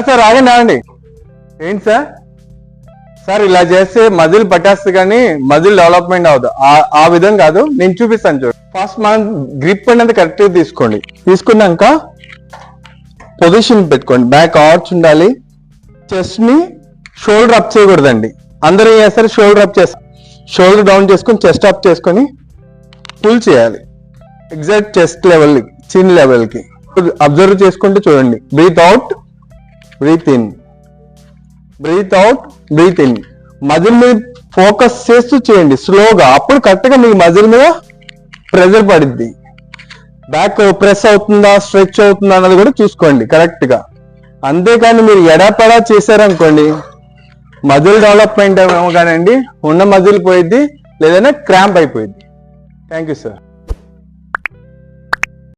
Sir ఆగండి. ఏంటి sir ఇలా చేస్తే మజిల్ పట్టేస్తుంది కానీ మజిల్ డెవలప్మెంట్ అవ్వదు. ఆ విధంగా కాదు, నేను చూపిస్తాను చూడండి. ఫస్ట్ మనం గ్రిప్ అనేది కరెక్ట్ గా తీసుకోండి. తీసుకున్నాక పొజిషన్ పెట్టుకోండి. బ్యాక్ ఆర్చ్ ఉండాలి. చెస్ట్ ని షోల్డర్ అప్ చేయకూడదండి. అందరూ ఏం చేస్తారు, షోల్డర్ అప్ చేస్తారు. షోల్డర్ డౌన్ చేసుకొని చెస్ట్ అప్ చేసుకొని పుల్ చేయాలి exact chest level, chin level కి. అబ్జర్వ్ చేసుకుంటూ చూడండి. Breath out, breath in, breath out, breath in. Muscle మీద ఫోకస్ చేస్తూ చేయండి స్లోగా. అప్పుడు కరెక్ట్ గా మీ మజిల్ మీద ప్రెజర్ పడిద్ది. బ్యాక్ ప్రెస్ అవుతుందా, స్ట్రెచ్ అవుతుందా అన్నది కూడా చూసుకోండి కరెక్ట్ గా. అంతేకాని మీరు ఎడాపెడా చేశారనుకోండి, మజిల్ డెవలప్మెంట్ ఏమో కానండి, ఉన్న మజిల్ పోయిద్ది, లేదన్నా క్రాంప్ అయిపోయింది. Thank you sir.